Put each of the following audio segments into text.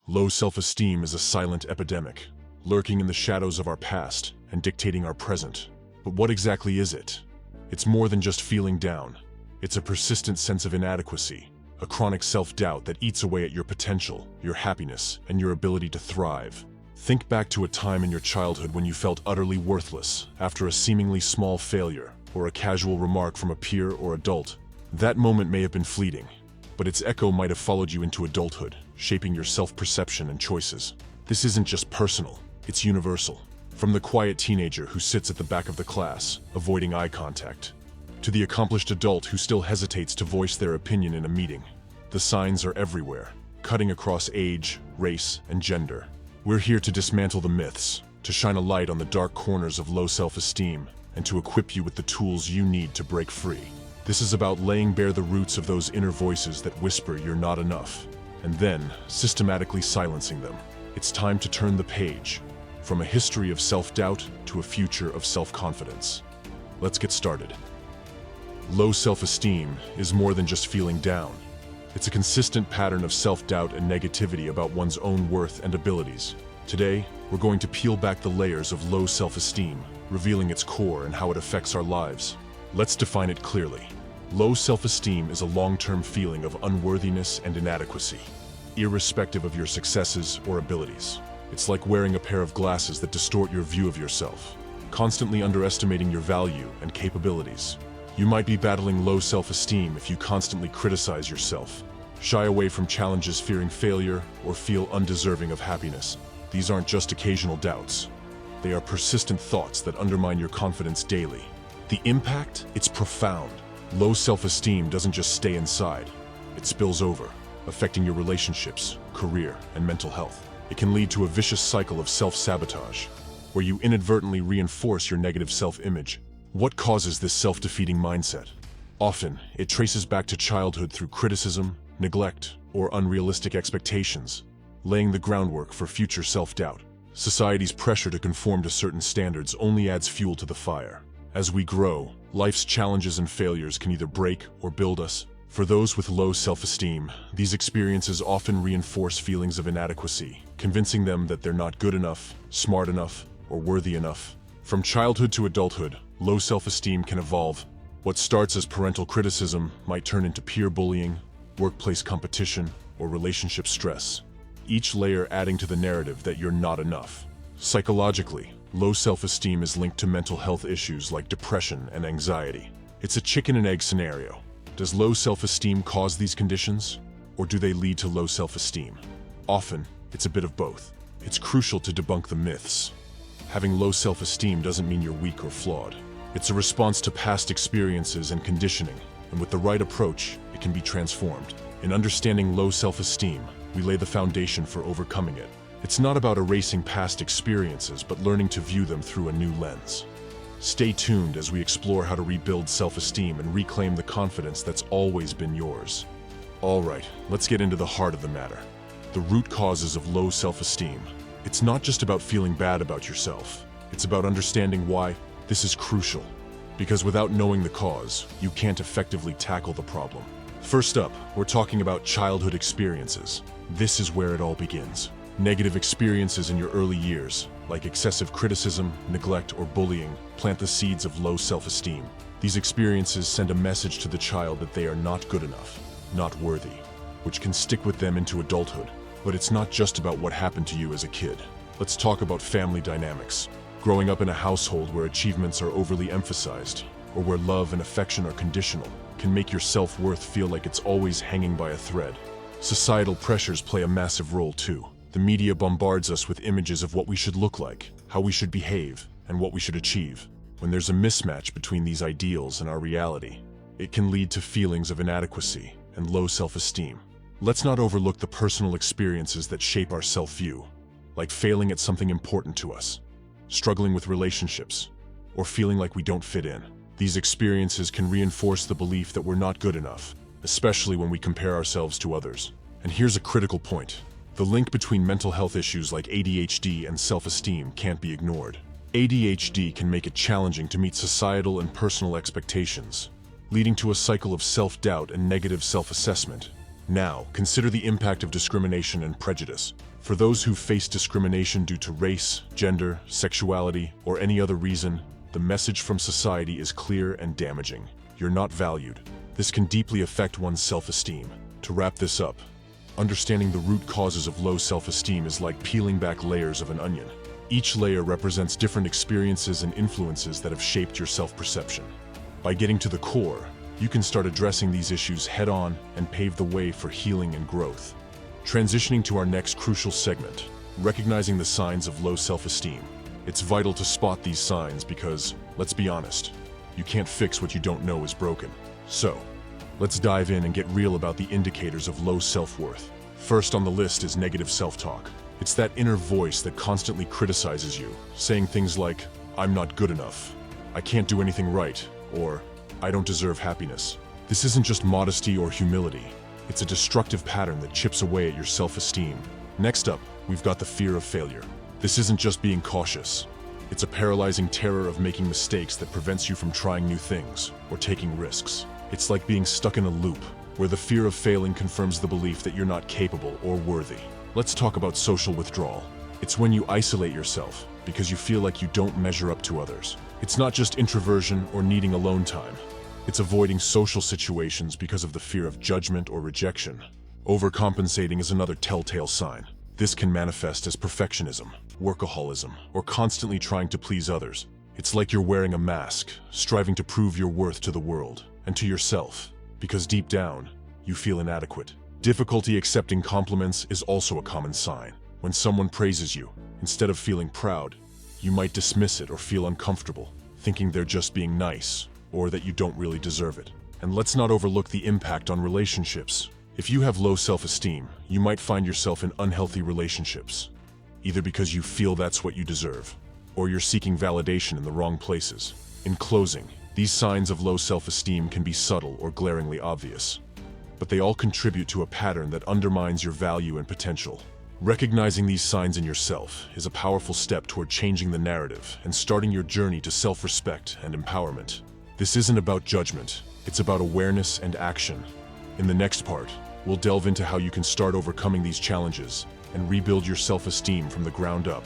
Low self-esteem is a silent epidemic, lurking in the shadows of our past and dictating our present. But what exactly is it? It's more than just feeling down. It's a persistent sense of inadequacy, a chronic self-doubt that eats away at your potential, your happiness, and your ability to thrive. Think back to a time in your childhood when you felt utterly worthless after a seemingly small failure or a casual remark from a peer or adult. That moment may have been fleeting, but its echo might have followed you into adulthood, shaping your self-perception and choices. This isn't just personal, it's universal. From the quiet teenager who sits at the back of the class, avoiding eye contact, to the accomplished adult who still hesitates to voice their opinion in a meeting. The signs are everywhere, cutting across age, race, and gender. We're here to dismantle the myths, to shine a light on the dark corners of low self-esteem, and to equip you with the tools you need to break free. This is about laying bare the roots of those inner voices that whisper you're not enough, and then systematically silencing them. It's time to turn the page, from a history of self-doubt to a future of self-confidence. Let's get started. Low self-esteem is more than just feeling down. It's a consistent pattern of self-doubt and negativity about one's own worth and abilities. Today, we're going to peel back the layers of low self-esteem, revealing its core and how it affects our lives. Let's define it clearly. Low self-esteem is a long-term feeling of unworthiness and inadequacy, irrespective of your successes or abilities. It's like wearing a pair of glasses that distort your view of yourself, constantly underestimating your value and capabilities. You might be battling low self-esteem if you constantly criticize yourself, shy away from challenges fearing failure, or feel undeserving of happiness. These aren't just occasional doubts. They are persistent thoughts that undermine your confidence daily. The impact? It's profound. Low self-esteem doesn't just stay inside. It spills over, affecting your relationships, career, and mental health. It can lead to a vicious cycle of self-sabotage, where you inadvertently reinforce your negative self-image. What causes this self-defeating mindset? Often, it traces back to childhood through criticism, neglect, or unrealistic expectations, laying the groundwork for future self-doubt. Society's pressure to conform to certain standards only adds fuel to the fire. As we grow, life's challenges and failures can either break or build us. For those with low self-esteem, these experiences often reinforce feelings of inadequacy, convincing them that they're not good enough, smart enough, or worthy enough. From childhood to adulthood, low self-esteem can evolve. What starts as parental criticism might turn into peer bullying, workplace competition, or relationship stress, each layer adding to the narrative that you're not enough. Psychologically, low self-esteem is linked to mental health issues like depression and anxiety. It's a chicken and egg scenario. Does low self-esteem cause these conditions, or do they lead to low self-esteem? Often, it's a bit of both. It's crucial to debunk the myths. Having low self-esteem doesn't mean you're weak or flawed. It's a response to past experiences and conditioning, and with the right approach, it can be transformed. In understanding low self-esteem, we lay the foundation for overcoming it. It's not about erasing past experiences, but learning to view them through a new lens. Stay tuned as we explore how to rebuild self-esteem and reclaim the confidence that's always been yours. All right, let's get into the heart of the matter. The root causes of low self-esteem. It's not just about feeling bad about yourself. It's about understanding why. This is crucial, because without knowing the cause, you can't effectively tackle the problem. First up, we're talking about childhood experiences. This is where it all begins. Negative experiences in your early years, like excessive criticism, neglect, or bullying, plant the seeds of low self-esteem. These experiences send a message to the child that they are not good enough, not worthy, which can stick with them into adulthood. But it's not just about what happened to you as a kid. Let's talk about family dynamics. Growing up in a household where achievements are overly emphasized, or where love and affection are conditional, can make your self-worth feel like it's always hanging by a thread. Societal pressures play a massive role too. The media bombards us with images of what we should look like, how we should behave, and what we should achieve. When there's a mismatch between these ideals and our reality, it can lead to feelings of inadequacy and low self-esteem. Let's not overlook the personal experiences that shape our self-view, like failing at something important to us, struggling with relationships, or feeling like we don't fit in. These experiences can reinforce the belief that we're not good enough, especially when we compare ourselves to others. And here's a critical point. The link between mental health issues like ADHD and self-esteem can't be ignored. ADHD can make it challenging to meet societal and personal expectations, leading to a cycle of self-doubt and negative self-assessment. Now, consider the impact of discrimination and prejudice. For those who face discrimination due to race, gender, sexuality, or any other reason, the message from society is clear and damaging. You're not valued. This can deeply affect one's self-esteem. To wrap this up, understanding the root causes of low self-esteem is like peeling back layers of an onion. Each layer represents different experiences and influences that have shaped your self-perception. By getting to the core, you can start addressing these issues head-on and pave the way for healing and growth. Transitioning to our next crucial segment, recognizing the signs of low self-esteem. It's vital to spot these signs because, let's be honest, you can't fix what you don't know is broken. So, let's dive in and get real about the indicators of low self-worth. First on the list is negative self-talk. It's that inner voice that constantly criticizes you, saying things like, "I'm not good enough," "I can't do anything right," or "I don't deserve happiness." This isn't just modesty or humility. It's a destructive pattern that chips away at your self-esteem. Next up, we've got the fear of failure. This isn't just being cautious. It's a paralyzing terror of making mistakes that prevents you from trying new things or taking risks. It's like being stuck in a loop, where the fear of failing confirms the belief that you're not capable or worthy. Let's talk about social withdrawal. It's when you isolate yourself because you feel like you don't measure up to others. It's not just introversion or needing alone time. It's avoiding social situations because of the fear of judgment or rejection. Overcompensating is another telltale sign. This can manifest as perfectionism, workaholism, or constantly trying to please others. It's like you're wearing a mask, striving to prove your worth to the world and to yourself, because deep down, you feel inadequate. Difficulty accepting compliments is also a common sign. When someone praises you, instead of feeling proud, you might dismiss it or feel uncomfortable, thinking they're just being nice, or that you don't really deserve it. And let's not overlook the impact on relationships. If you have low self-esteem, you might find yourself in unhealthy relationships, either because you feel that's what you deserve, or you're seeking validation in the wrong places. In closing, these signs of low self-esteem can be subtle or glaringly obvious, but they all contribute to a pattern that undermines your value and potential. Recognizing these signs in yourself is a powerful step toward changing the narrative and starting your journey to self-respect and empowerment. This isn't about judgment, it's about awareness and action. In the next part, we'll delve into how you can start overcoming these challenges and rebuild your self-esteem from the ground up.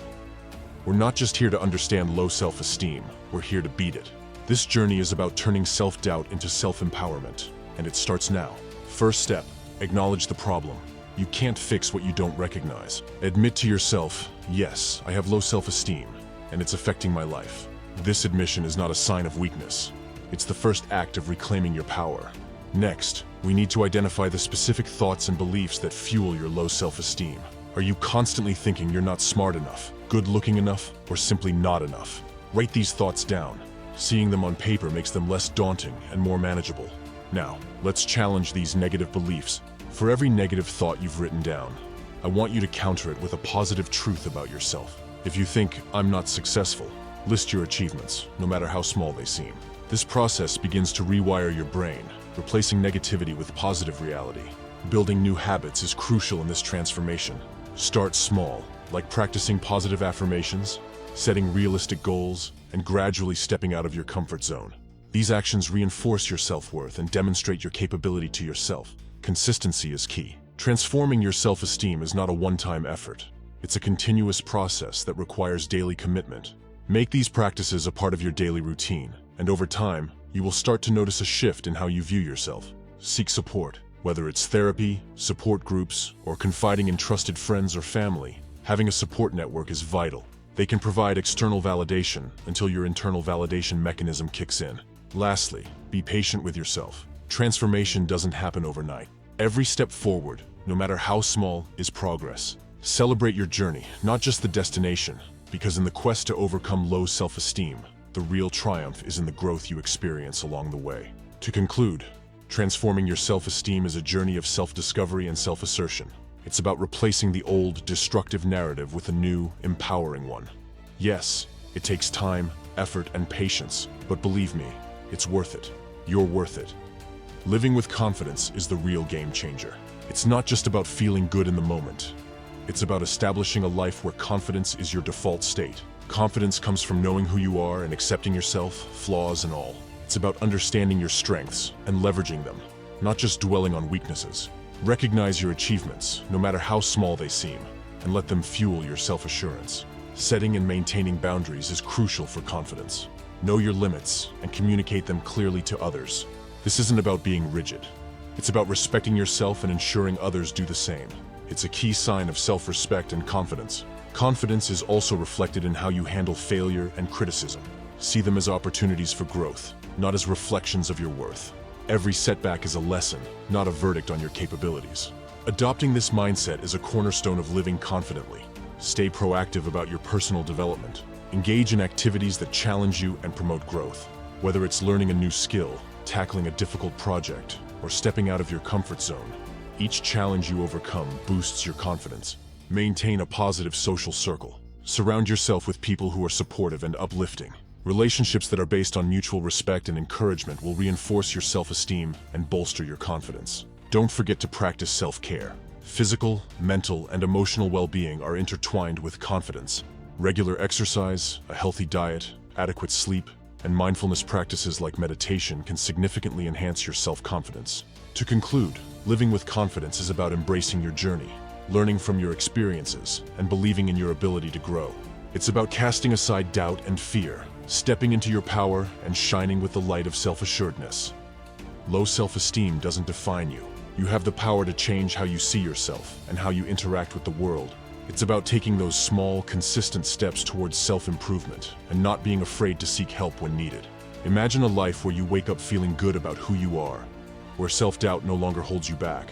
We're not just here to understand low self-esteem, we're here to beat it. This journey is about turning self-doubt into self-empowerment, and it starts now. First step, acknowledge the problem. You can't fix what you don't recognize. Admit to yourself, yes, I have low self-esteem, and it's affecting my life. This admission is not a sign of weakness. It's the first act of reclaiming your power. Next, we need to identify the specific thoughts and beliefs that fuel your low self-esteem. Are you constantly thinking you're not smart enough, good-looking enough, or simply not enough? Write these thoughts down. Seeing them on paper makes them less daunting and more manageable. Now, let's challenge these negative beliefs. For every negative thought you've written down, I want you to counter it with a positive truth about yourself. If you think, "I'm not successful," list your achievements, no matter how small they seem. This process begins to rewire your brain, replacing negativity with positive reality. Building new habits is crucial in this transformation. Start small, like practicing positive affirmations, setting realistic goals, and gradually stepping out of your comfort zone. These actions reinforce your self-worth and demonstrate your capability to yourself. Consistency is key. Transforming your self-esteem is not a one-time effort. It's a continuous process that requires daily commitment. Make these practices a part of your daily routine, and over time, you will start to notice a shift in how you view yourself. Seek support, whether it's therapy, support groups, or confiding in trusted friends or family. Having a support network is vital. They can provide external validation until your internal validation mechanism kicks in. Lastly, be patient with yourself. Transformation doesn't happen overnight. Every step forward, no matter how small, is progress. Celebrate your journey, not just the destination, because in the quest to overcome low self-esteem, the real triumph is in the growth you experience along the way. To conclude, transforming your self-esteem is a journey of self-discovery and self-assertion. It's about replacing the old, destructive narrative with a new, empowering one. Yes, it takes time, effort, and patience, but believe me, it's worth it. You're worth it. Living with confidence is the real game changer. It's not just about feeling good in the moment. It's about establishing a life where confidence is your default state. Confidence comes from knowing who you are and accepting yourself, flaws and all. It's about understanding your strengths and leveraging them, not just dwelling on weaknesses. Recognize your achievements, no matter how small they seem, and let them fuel your self-assurance. Setting and maintaining boundaries is crucial for confidence. Know your limits and communicate them clearly to others. This isn't about being rigid. It's about respecting yourself and ensuring others do the same. It's a key sign of self-respect and confidence. Confidence is also reflected in how you handle failure and criticism. See them as opportunities for growth, not as reflections of your worth. Every setback is a lesson, not a verdict on your capabilities. Adopting this mindset is a cornerstone of living confidently. Stay proactive about your personal development. Engage in activities that challenge you and promote growth. Whether it's learning a new skill, tackling a difficult project, or stepping out of your comfort zone, each challenge you overcome boosts your confidence. Maintain a positive social circle. Surround yourself with people who are supportive and uplifting. Relationships that are based on mutual respect and encouragement will reinforce your self-esteem and bolster your confidence. Don't forget to practice self-care. Physical, mental, and emotional well-being are intertwined with confidence. Regular exercise, a healthy diet, adequate sleep, and mindfulness practices like meditation can significantly enhance your self-confidence. To conclude, living with confidence is about embracing your journey, learning from your experiences, and believing in your ability to grow. It's about casting aside doubt and fear, stepping into your power, and shining with the light of self-assuredness. Low self-esteem doesn't define you. You have the power to change how you see yourself and how you interact with the world. It's about taking those small, consistent steps towards self-improvement and not being afraid to seek help when needed. Imagine a life where you wake up feeling good about who you are, where self-doubt no longer holds you back,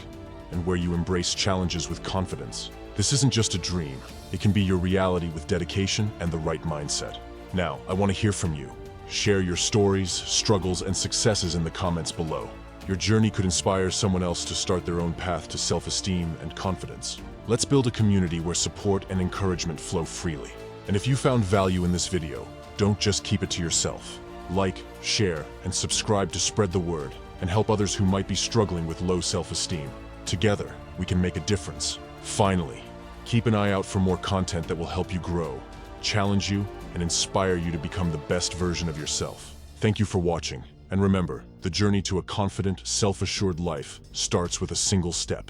and where you embrace challenges with confidence. This isn't just a dream. It can be your reality with dedication and the right mindset. Now, I want to hear from you. Share your stories, struggles, and successes in the comments below. Your journey could inspire someone else to start their own path to self-esteem and confidence. Let's build a community where support and encouragement flow freely. And if you found value in this video, don't just keep it to yourself. Like, share, and subscribe to spread the word and help others who might be struggling with low self-esteem. Together, we can make a difference. Finally, keep an eye out for more content that will help you grow, challenge you, and inspire you to become the best version of yourself. Thank you for watching, and remember, the journey to a confident, self-assured life starts with a single step.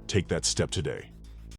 Take that step today.